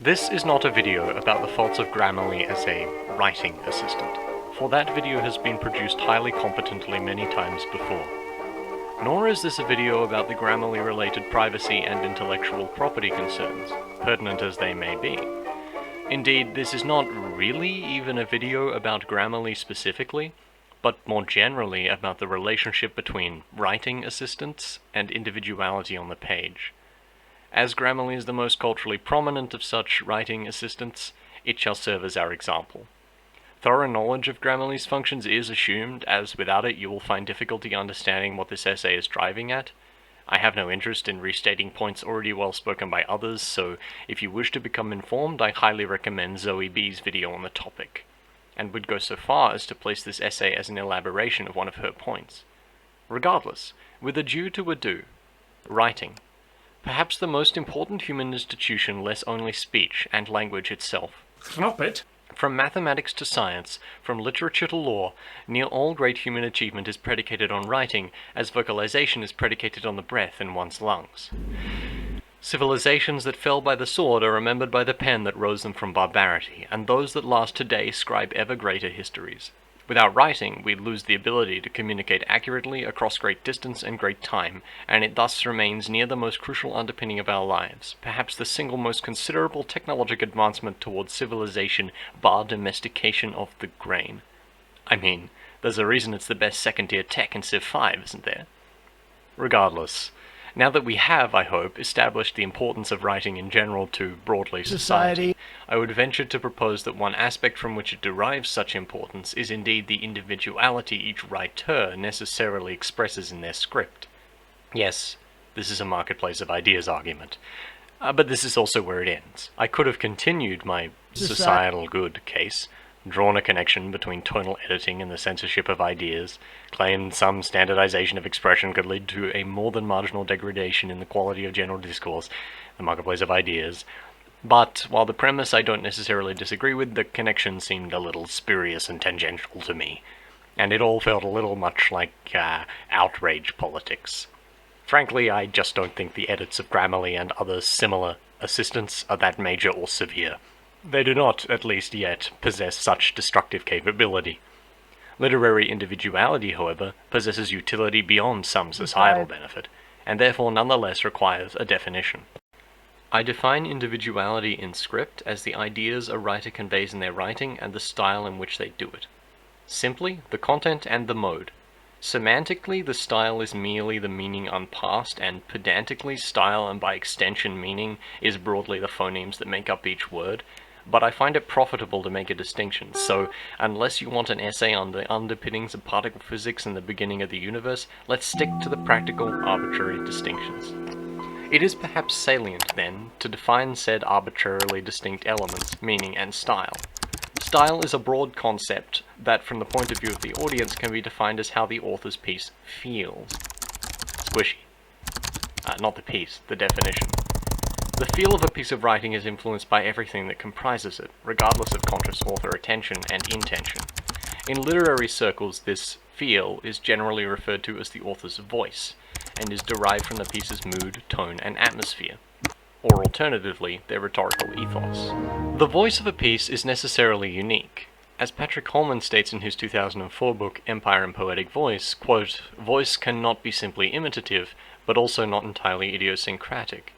This is not a video about the faults of Grammarly as a writing assistant, for that video has been produced highly competently many times before. Nor is this a video about the Grammarly-related privacy and intellectual property concerns, pertinent as they may be. Indeed, this is not really even a video about Grammarly specifically, but more generally about the relationship between writing assistants and individuality on the page. As Grammarly is the most culturally prominent of such writing assistants, it shall serve as our example. Thorough knowledge of Grammarly's functions is assumed, as without it you will find difficulty understanding what this essay is driving at. I have no interest in restating points already well spoken by others, so if you wish to become informed, I highly recommend Zoe B's video on the topic, and would go so far as to place this essay as an elaboration of one of her points. Regardless, with adieu to ado, writing. Perhaps the most important human institution less only speech and language itself. Stop it! From mathematics to science, from literature to law, near all great human achievement is predicated on writing, as vocalization is predicated on the breath in one's lungs. Civilizations that fell by the sword are remembered by the pen that rose them from barbarity, and those that last today scribe ever greater histories. Without writing, we lose the ability to communicate accurately across great distance and great time, and it thus remains near the most crucial underpinning of our lives, perhaps the single most considerable technologic advancement towards civilization bar domestication of the grain. I mean, there's a reason it's the best second-tier tech in Civ 5, isn't there? Regardless, now that we have, I hope, established the importance of writing in general to, broadly, society, I would venture to propose that one aspect from which it derives such importance is indeed the individuality each writer necessarily expresses in their script. Yes, this is a marketplace of ideas argument, but this is also where it ends. I could have continued my societal good case, drawn a connection between tonal editing and the censorship of ideas, claimed some standardization of expression could lead to a more than marginal degradation in the quality of general discourse, the marketplace of ideas. But, while the premise I don't necessarily disagree with, the connection seemed a little spurious and tangential to me, and it all felt a little much like outrage politics. Frankly, I just don't think the edits of Grammarly and other similar assistants are that major or severe. They do not, at least yet, possess such destructive capability. Literary individuality, however, possesses utility beyond some societal benefit, and therefore nonetheless requires a definition. I define individuality in script as the ideas a writer conveys in their writing and the style in which they do it. Simply, the content and the mode. Semantically, the style is merely the meaning unparsed, and pedantically, style and by extension meaning is broadly the phonemes that make up each word. But I find it profitable to make a distinction, so unless you want an essay on the underpinnings of particle physics and the beginning of the universe, let's stick to the practical, arbitrary distinctions. It is perhaps salient, then, to define said arbitrarily distinct elements, meaning and style. Style is a broad concept that, from the point of view of the audience, can be defined as how the author's piece feels. Squishy. Not the piece, the definition. The feel of a piece of writing is influenced by everything that comprises it, regardless of conscious author attention and intention. In literary circles, this feel is generally referred to as the author's voice, and is derived from the piece's mood, tone, and atmosphere, or alternatively, their rhetorical ethos. The voice of a piece is necessarily unique. As Patrick Holeman states in his 2004 book, Empire and Poetic Voice, quote, "Voice cannot be simply imitative, but also not entirely idiosyncratic,"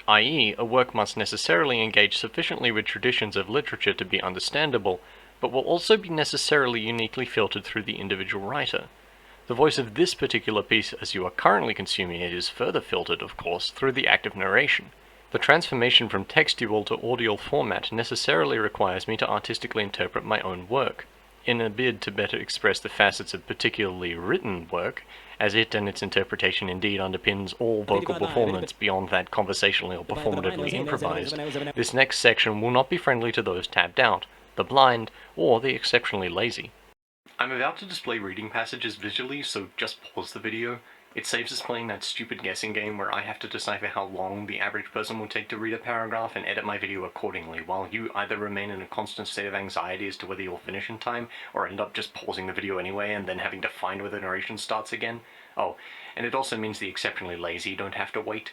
i.e., a work must necessarily engage sufficiently with traditions of literature to be understandable, but will also be necessarily uniquely filtered through the individual writer. The voice of this particular piece as you are currently consuming it is further filtered, of course, through the act of narration. The transformation from textual to audial format necessarily requires me to artistically interpret my own work, in a bid to better express the facets of particularly written work, as it and its interpretation indeed underpins all vocal performance beyond that conversationally or performatively improvised. This next section will not be friendly to those tapped out, the blind, or the exceptionally lazy. I'm about to display reading passages visually, so just pause the video. It saves us playing that stupid guessing game where I have to decipher how long the average person will take to read a paragraph and edit my video accordingly, while you either remain in a constant state of anxiety as to whether you'll finish in time, or end up just pausing the video anyway and then having to find where the narration starts again. Oh, and it also means the exceptionally lazy don't have to wait.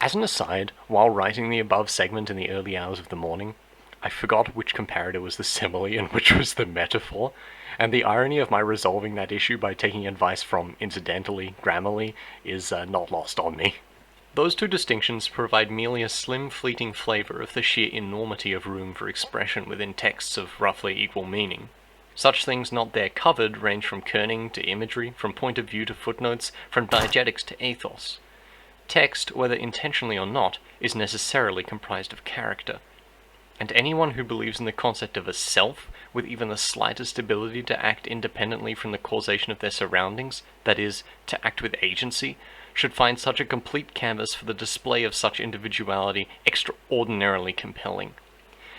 As an aside, while writing the above segment in the early hours of the morning, I forgot which comparator was the simile and which was the metaphor, and the irony of my resolving that issue by taking advice from incidentally, Grammarly, is not lost on me. Those two distinctions provide merely a slim fleeting flavour of the sheer enormity of room for expression within texts of roughly equal meaning. Such things not there covered range from kerning to imagery, from point of view to footnotes, from diegetics to ethos. Text, whether intentionally or not, is necessarily comprised of character, and anyone who believes in the concept of a self, with even the slightest ability to act independently from the causation of their surroundings, that is, to act with agency, should find such a complete canvas for the display of such individuality extraordinarily compelling,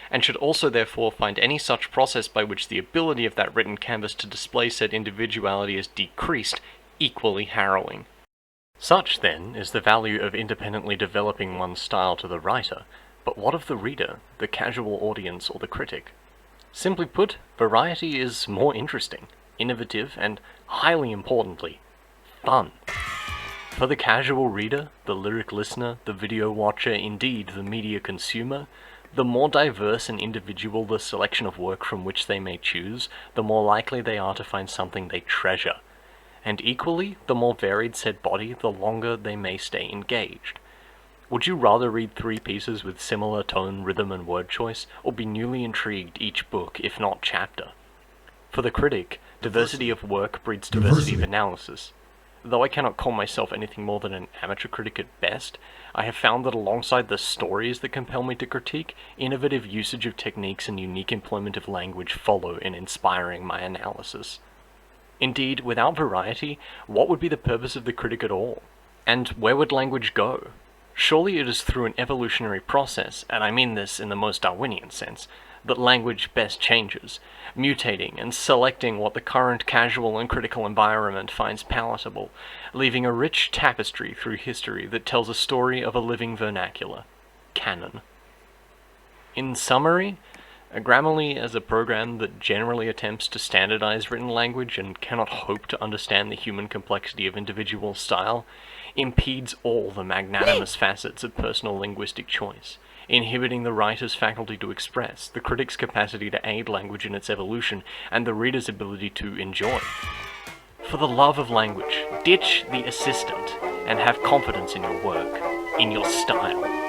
and should also therefore find any such process by which the ability of that written canvas to display said individuality is decreased equally harrowing. Such, then, is the value of independently developing one's style to the writer, but what of the reader, the casual audience, or the critic? Simply put, variety is more interesting, innovative, and, highly importantly, fun. For the casual reader, the lyric listener, the video watcher, indeed the media consumer, the more diverse and individual the selection of work from which they may choose, the more likely they are to find something they treasure. And equally, the more varied said body, the longer they may stay engaged. Would you rather read 3 pieces with similar tone, rhythm, and word choice, or be newly intrigued each book, if not chapter? For the critic, diversity of work breeds diversity of analysis. Though I cannot call myself anything more than an amateur critic at best, I have found that alongside the stories that compel me to critique, innovative usage of techniques and unique employment of language follow in inspiring my analysis. Indeed, without variety, what would be the purpose of the critic at all? And where would language go? Surely it is through an evolutionary process, and I mean this in the most Darwinian sense, that language best changes, mutating and selecting what the current casual and critical environment finds palatable, leaving a rich tapestry through history that tells a story of a living vernacular, canon. In summary, Grammarly as a program that generally attempts to standardize written language and cannot hope to understand the human complexity of individual style, impedes all the magnanimous facets of personal linguistic choice, inhibiting the writer's faculty to express, the critic's capacity to aid language in its evolution, and the reader's ability to enjoy. For the love of language, ditch the assistant and have confidence in your work, in your style.